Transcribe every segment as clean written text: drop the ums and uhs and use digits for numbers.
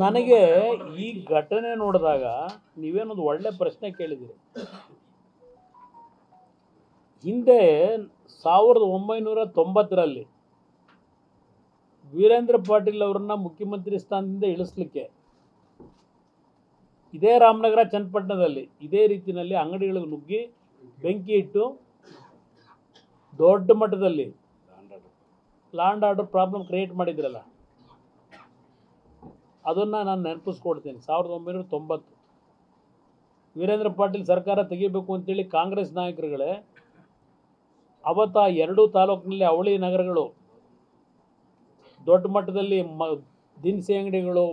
ನನಗೆ ಈ ಘಟನೆ ನೋಡಿದಾಗ ನೀವೇನೊಂದು ಒಳ್ಳೆ ಪ್ರಶ್ನೆ ಕೇಳಿದಿರಿ. ಹಿಂದೆ 1990ರಲ್ಲಿ ವೀರೇಂದ್ರ ಪಾಟೀಲ್ ಅವರನ್ನ ಮುಖ್ಯಮಂತ್ರಿ ಸ್ಥಾನದಿಂದ ಇಳಿಸ್ಲಿಕ್ಕೆ ಇದೇ ರಾಮನಗರ ಚನ್ನಪಟ್ಟಣದಲ್ಲಿ ಇದೇ ರೀತಿಯಲ್ಲಿ ಅಂಗಡಿಗಳಿಗೆ ನುಗ್ಗಿ ಬೆಂಕಿ ಇಟ್ಟು ದೊಡ್ಡ ಮಟ್ಟದಲ್ಲಿ ಲ್ಯಾಂಡ್ ಆರ್ಡರ್ ಪ್ರಾಬ್ಲಮ್ ಕ್ರಿಯೇಟ್ ಮಾಡಿದ್ರಲ್ಲ, ಅದನ್ನು ನಾನು ನೆನಪಿಸ್ಕೊಡ್ತೀನಿ. 1990 ವೀರೇಂದ್ರ ಪಾಟೀಲ್ ಸರ್ಕಾರ ತೆಗಿಬೇಕು ಅಂತೇಳಿ ಕಾಂಗ್ರೆಸ್ ನಾಯಕರುಗಳೇ ಅವತ್ತು ಆ ಎರಡೂ ತಾಲೂಕಿನಲ್ಲಿ ಅವಳಿ ನಗರಗಳು ದೊಡ್ಡ ಮಟ್ಟದಲ್ಲಿ ದಿನಸಿ ಅಂಗಡಿಗಳು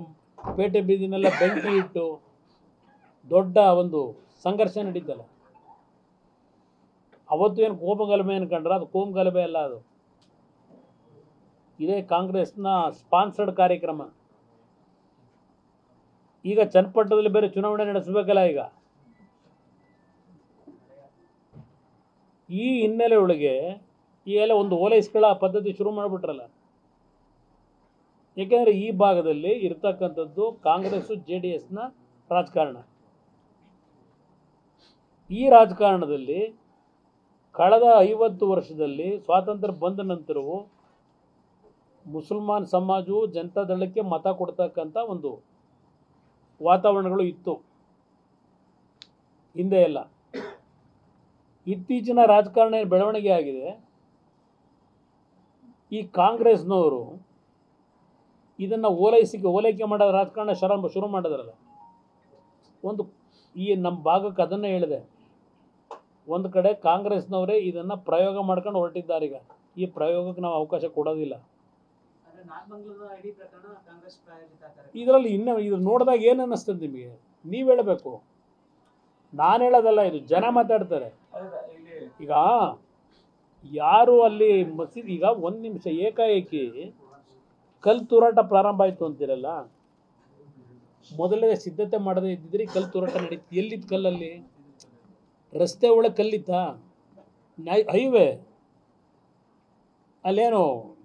ಪೇಟೆ ಬೀದಿನೆಲ್ಲ ಬೆಂಕಿ ಇಟ್ಟು ದೊಡ್ಡ ಒಂದು ಸಂಘರ್ಷ ನಡೀತಲ್ಲ. ಅವತ್ತು ಏನು ಕೋಮಗಲಭೆ ಅನ್ಕೊಂಡ್ರೆ ಅದು ಕೋಮಗಲಭೆ ಅಲ್ಲ, ಅದು ಇದೇ ಕಾಂಗ್ರೆಸ್ನ ಸ್ಪಾನ್ಸರ್ಡ್ ಕಾರ್ಯಕ್ರಮ. ಈಗ ಚನ್ನಪಟ್ಟಣದಲ್ಲಿ ಬೇರೆ ಚುನಾವಣೆ ನಡೆಸಬೇಕಲ್ಲ. ಈ ಹಿನ್ನೆಲೆ ಒಳಗೆ ಈ ಎಲ್ಲ ಒಂದು ಓಲೈಸ್ಕೊಳ್ಳೋ ಪದ್ಧತಿ ಶುರು ಮಾಡಿಬಿಟ್ರಲ್ಲ. ಏಕೆಂದರೆ ಈ ಭಾಗದಲ್ಲಿ ಇರ್ತಕ್ಕಂಥದ್ದು ಕಾಂಗ್ರೆಸ್ಸು JDSನ ರಾಜಕಾರಣ. ಈ ರಾಜಕಾರಣದಲ್ಲಿ ಕಳೆದ 50 ವರ್ಷದಲ್ಲಿ ಸ್ವಾತಂತ್ರ್ಯ ಬಂದ ನಂತರವೂ ಮುಸಲ್ಮಾನ್ ಸಮಾಜವು ಜನತಾದಳಕ್ಕೆ ಮತ ಕೊಡ್ತಕ್ಕಂಥ ಒಂದು ವಾತಾವರಣಗಳು ಇತ್ತು ಹಿಂದೆ ಎಲ್ಲ. ಇತ್ತೀಚಿನ ರಾಜಕಾರಣ ಬೆಳವಣಿಗೆ ಆಗಿದೆ. ಈ ಕಾಂಗ್ರೆಸ್ನವರು ಇದನ್ನು ಓಲೈಕೆ ಮಾಡೋ ರಾಜಕಾರಣ ಶುರು ಮಾಡಿದ್ರಲ್ಲ. ಒಂದು ಈ ನಮ್ಮ ಭಾಗಕ್ಕೆ ಅದನ್ನೇ ಹೇಳಿದೆ, ಒಂದು ಕಡೆ ಕಾಂಗ್ರೆಸ್ನವರೇ ಇದನ್ನು ಪ್ರಯೋಗ ಮಾಡ್ಕೊಂಡು ಹೊರಟಿದ್ದಾರೆ. ಈಗ ಈ ಪ್ರಯೋಗಕ್ಕೆ ನಾವು ಅವಕಾಶ ಕೊಡೋದಿಲ್ಲ. ಇದರಲ್ಲಿ ಇನ್ನು ಇದು ನೋಡಿದಾಗ ಏನು ಅನ್ನಿಸ್ತದೆ ನಿಮಗೆ? ನೀವು ಹೇಳಬೇಕು, ನಾನು ಹೇಳೋದಲ್ಲ, ಇದು ಜನ ಮಾತಾಡ್ತಾರೆ. ಈಗ ಯಾರು ಅಲ್ಲಿ ಮಸೀದಿ, ಈಗ ಒಂದು ನಿಮಿಷ ಏಕಾಏಕಿ ಕಲ್ಲು ತೂರಾಟ ಪ್ರಾರಂಭ ಆಯಿತು ಅಂತೀರಲ್ಲ. ಮೊದಲೇ ಸಿದ್ಧತೆ ಮಾಡದೇ ಇದ್ದಿದ್ರೆ ಕಲ್ಲು ತೂರಾಟ ನಡೀತು. ಎಲ್ಲಿತ್ತು ಕಲ್ಲಲ್ಲಿ? ರಸ್ತೆ ಒಳಗೆ ಕಲ್ಲಿತ್ತಾ? ಹೈವೇ ಅಲ್ಲೇನು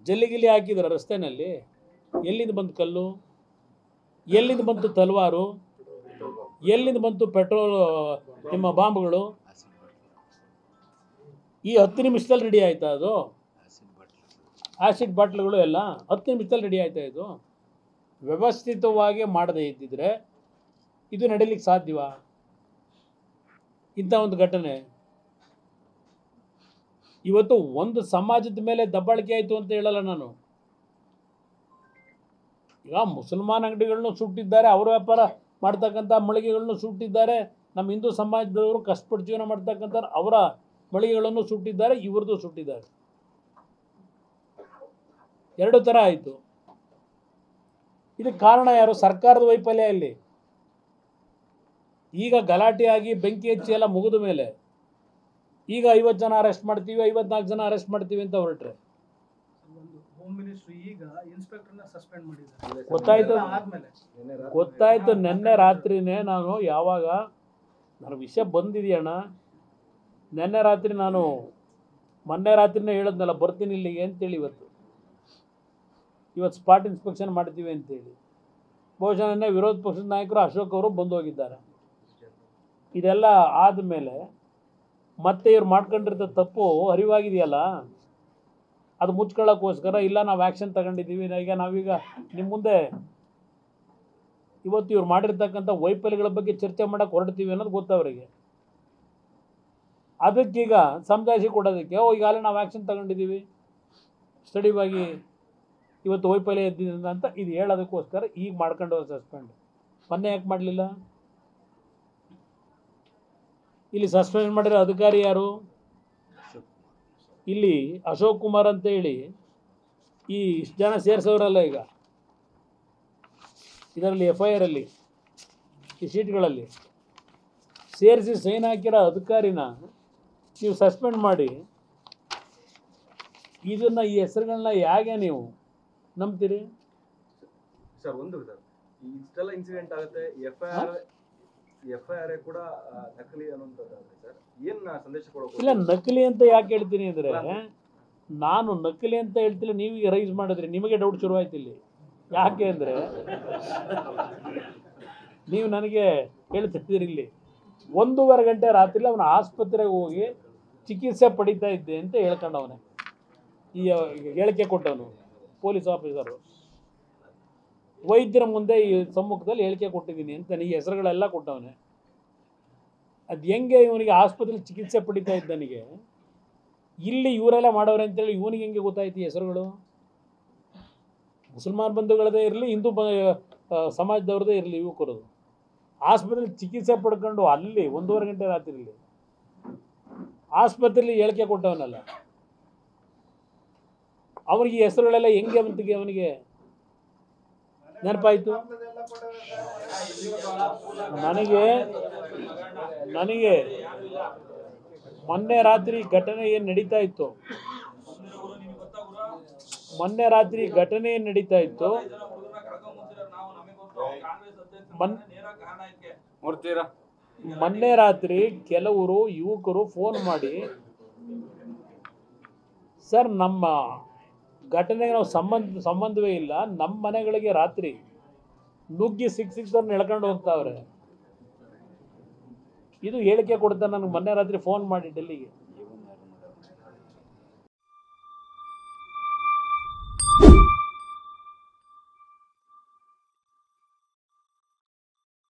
ಜಲ್ಲಿಗಿಲ್ಲಿ ಹಾಕಿದ್ರ ರಸ್ತೆನಲ್ಲಿ? ಎಲ್ಲಿಂದ ಬಂತು ಕಲ್ಲು? ಎಲ್ಲಿಂದ ಬಂತು ತಲವಾರು? ಎಲ್ಲಿಂದ ಬಂತು ಪೆಟ್ರೋಲ್ ನಿಮ್ಮ ಬಾಂಬ್ಗಳು? ಈ 10 ನಿಮಿಷದಲ್ಲಿ ರೆಡಿ ಆಯ್ತಾ ಅದು? ಆ್ಯಸಿಡ್ ಬಾಟ್ಲುಗಳು ಎಲ್ಲ 10 ನಿಮಿಷದಲ್ಲಿ ರೆಡಿ ಆಯ್ತಾ? ಇದು ವ್ಯವಸ್ಥಿತವಾಗಿ ಮಾಡದೇ ಇದ್ದಿದ್ರೆ ಇದು ನಡೀಲಿಕ್ಕೆ ಸಾಧ್ಯವಾ? ಇಂಥ ಒಂದು ಘಟನೆ ಇವತ್ತು ಒಂದು ಸಮಾಜದ ಮೇಲೆ ದಬ್ಬಾಳಿಕೆ ಆಯಿತು ಅಂತ ಹೇಳಲ್ಲ ನಾನು. ಈಗ ಮುಸಲ್ಮಾನ್ ಅಂಗಡಿಗಳನ್ನು ಸುಟ್ಟಿದ್ದಾರೆ, ಅವರ ವ್ಯಾಪಾರ ಮಾಡ್ತಕ್ಕಂಥ ಮಳಿಗೆಗಳನ್ನು ಸುಟ್ಟಿದ್ದಾರೆ. ನಮ್ಮ ಹಿಂದೂ ಸಮಾಜದವರು ಕಷ್ಟಪಟ್ಟು ಜೀವನ ಮಾಡ್ತಕ್ಕಂಥ ಅವರ ಮಳಿಗೆಗಳನ್ನು ಸುಟ್ಟಿದ್ದಾರೆ, ಇವ್ರದ್ದು ಸುಟ್ಟಿದ್ದಾರೆ. ಎರಡು ಥರ ಆಯಿತು. ಇದಕ್ಕೆ ಕಾರಣ ಯಾರು? ಸರ್ಕಾರದ ವೈಫಲ್ಯ. ಇಲ್ಲಿ ಈಗ ಗಲಾಟೆಯಾಗಿ ಬೆಂಕಿ ಹಚ್ಚಿ ಎಲ್ಲ ಮುಗಿದ ಮೇಲೆ ಈಗ 50 ಜನ ಅರೆಸ್ಟ್ ಮಾಡ್ತೀವಿ, 54 ಜನ ಅರೆಸ್ಟ್ ಮಾಡ್ತೀವಿ ಅಂತ ಹೊರಟ್ರೆ ಗೊತ್ತಾಯ್ತು. ನೆನ್ನೆ ರಾತ್ರಿನೇ ನಾನು ಯಾವಾಗ ನನ್ನ ವಿಷಯ ಬಂದಿದೆಯಣ್ಣ, ನೆನ್ನೆ ರಾತ್ರಿ ನಾನು ಮೊನ್ನೆ ರಾತ್ರಿನೇ ಹೇಳಿದ್ನಲ್ಲ ಬರ್ತೀನಿ ಇಲ್ಲಿಗೆ ಅಂತೇಳಿ. ಇವತ್ತು ಸ್ಪಾಟ್ ಇನ್ಸ್ಪೆಕ್ಷನ್ ಮಾಡ್ತೀವಿ ಅಂತೇಳಿ ಬಹುಶಃ ನೆನ್ನೆ ವಿರೋಧ ಪಕ್ಷದ ನಾಯಕರು ಅಶೋಕ್ ಅವರು ಬಂದು ಹೋಗಿದ್ದಾರೆ. ಇದೆಲ್ಲ ಆದಮೇಲೆ ಮತ್ತೆ ಇವ್ರು ಮಾಡ್ಕೊಂಡಿರೋ ತಪ್ಪು ಅರಿವಾಗಿದೆಯಲ್ಲ, ಅದು ಮುಚ್ಕೊಳ್ಳೋಕ್ಕೋಸ್ಕರ ಇಲ್ಲ ನಾವು ಆ್ಯಕ್ಷನ್ ತಗೊಂಡಿದ್ದೀವಿ. ಈಗ ನಾವೀಗ ನಿಮ್ಮ ಮುಂದೆ ಇವತ್ತು ಇವ್ರು ಮಾಡಿರ್ತಕ್ಕಂಥ ವೈಫಲ್ಯಗಳ ಬಗ್ಗೆ ಚರ್ಚೆ ಮಾಡೋಕ್ಕೆ ಹೊರಡ್ತೀವಿ ಅನ್ನೋದು ಗೊತ್ತವರಿಗೆ. ಅದಕ್ಕೀಗ ಸಮಜಾಯಿಷಿ ಕೊಡೋದಕ್ಕೆ ಈಗಾಗಲೇ ನಾವು ಆ್ಯಕ್ಷನ್ ತಗೊಂಡಿದ್ದೀವಿ, ಸ್ಟಡಿವಾಗಿ ಇವತ್ತು ವೈಫಲ್ಯ ಎದ್ದಿದ್ದರಿಂದ ಅಂತ ಇದು ಹೇಳೋದಕ್ಕೋಸ್ಕರ ಈಗ ಮಾಡ್ಕೊಂಡು ಸಸ್ಪೆಂಡ್. ಮೊನ್ನೆ ಯಾಕೆ ಮಾಡಲಿಲ್ಲ? ಇಲ್ಲಿ ಸಸ್ಪೆಂಡ್ ಮಾಡಿರೋ ಅಧಿಕಾರಿ ಯಾರು? ಇಲ್ಲಿ ಅಶೋಕ್ ಕುಮಾರ್ ಅಂತೇಳಿ ಈ ಇಷ್ಟು ಜನ ಸೇರಿಸೋರಲ್ಲ. ಈಗ ಇದರಲ್ಲಿ FIR ಅಲ್ಲಿ ಈ ಶೀಟ್ಗಳಲ್ಲಿ ಸೇರಿಸಿ ಸೈನ್ ಹಾಕಿರೋ ಅಧಿಕಾರಿನ ನೀವು ಸಸ್ಪೆಂಡ್ ಮಾಡಿ ಇದನ್ನು ಈ ಹೆಸರುಗಳನ್ನ ಹೇಗೆ ನೀವು ನಂಬ್ತೀರಿ ಸರ್? ಒಂದು ಸರ್, ಇಷ್ಟೆಲ್ಲ ಇನ್ಸಿಡೆಂಟ್ ಆಗುತ್ತೆ, FIR ಕೂಡ ನಕಲಿ ಅನ್ನೋಂಥದ್ದು ಸರ್, ಏನು ಸಂದೇಶ ಕೊಡೋಕೆ? ಇಲ್ಲ, ನಕಲಿ ಅಂತ ಯಾಕೆ ಹೇಳ್ತೀನಿ ಅಂದರೆ, ನಾನು ನಕಲಿ ಅಂತ ಹೇಳ್ತಿಲ್ಲ, ನೀವು ಈಗ ರೈಸ್ ಮಾಡಿದ್ರಿ, ನಿಮಗೆ ಡೌಟ್ ಶುರುವಾಯ್ತು ಇಲ್ಲಿ. ಯಾಕೆ ಅಂದರೆ ನೀವು ನನಗೆ ಹೇಳ್ತಿದ್ದೀರಿ ಇಲ್ಲಿ 1:30 ಗಂಟೆ ರಾತ್ರಿ ಅವನ ಆಸ್ಪತ್ರೆಗೆ ಹೋಗಿ ಚಿಕಿತ್ಸೆ ಪಡಿತಾ ಇದ್ದೆ ಅಂತ ಹೇಳ್ಕೊಂಡವನೆ. ಈ ಹೇಳಿಕೆ ಕೊಟ್ಟವನು ಪೊಲೀಸ್ ಆಫೀಸರು ವೈದ್ಯರ ಮುಂದೆ ಈ ಸಮ್ಮುಖದಲ್ಲಿ ಹೇಳಿಕೆ ಕೊಟ್ಟಿದ್ದೀನಿ ಅಂತ ಈ ಹೆಸರುಗಳೆಲ್ಲ ಕೊಟ್ಟವನೆ. ಅದು ಹೆಂಗೆ ಇವನಿಗೆ ಆಸ್ಪತ್ರೆಯಲ್ಲಿ ಚಿಕಿತ್ಸೆ ಪಡಿತಾ ಇದ್ದನಿಗೆ ಇಲ್ಲಿ ಇವರೆಲ್ಲ ಮಾಡೋರೆ ಅಂತೇಳಿ ಇವನಿಗೆ ಹೆಂಗೆ ಗೊತ್ತಾಯ್ತು ಈ ಹೆಸರುಗಳು? ಮುಸಲ್ಮಾನ್ ಬಂಧುಗಳದೇ ಇರಲಿ, ಹಿಂದೂ ಸಮಾಜದವ್ರದ್ದೇ ಇರಲಿ, ಯುವಕರದು ಆಸ್ಪತ್ರೆಯಲ್ಲಿ ಚಿಕಿತ್ಸೆ ಪಡ್ಕೊಂಡು ಅಲ್ಲಿ 1:30 ಗಂಟೆ ರಾತ್ರಿಯಲ್ಲಿ ಆಸ್ಪತ್ರೆಯಲ್ಲಿ ಹೇಳಿಕೆ ಕೊಟ್ಟವನಲ್ಲ, ಅವನಿಗೆ ಈ ಹೆಸರುಗಳೆಲ್ಲ ಹೆಂಗೆ ಅವನಿಗೆ ನೆನಪಾಯಿತು? ನನಗೆ ಮೊನ್ನೆ ರಾತ್ರಿ ಘಟನೆ ಏನು ನಡೀತಾ ಇತ್ತು, ಮೊನ್ನೆ ರಾತ್ರಿ ಕೆಲವರು ಯುವಕರು ಫೋನ್ ಮಾಡಿ, ಸರ್ ನಮ್ಮ ಘಟನೆಗೆ ನಾವು ಸಂಬಂಧವೇ ಇಲ್ಲ, ನಮ್ಮ ಮನೆಗಳಿಗೆ ರಾತ್ರಿ ನುಗ್ಗಿ ಸಿಕ್ಕಿದವ್ರನ್ನ ಎಳ್ಕೊಂಡು ಹೋಗ್ತಾವ್ರೆ. ಇದು ಹೇಳಿಕೆ ಕೊಡ್ತಾರೆ ನನಗೆ ಮೊನ್ನೆ ರಾತ್ರಿ ಫೋನ್ ಮಾಡಿ ಡೆಲ್ಲಿಗೆ.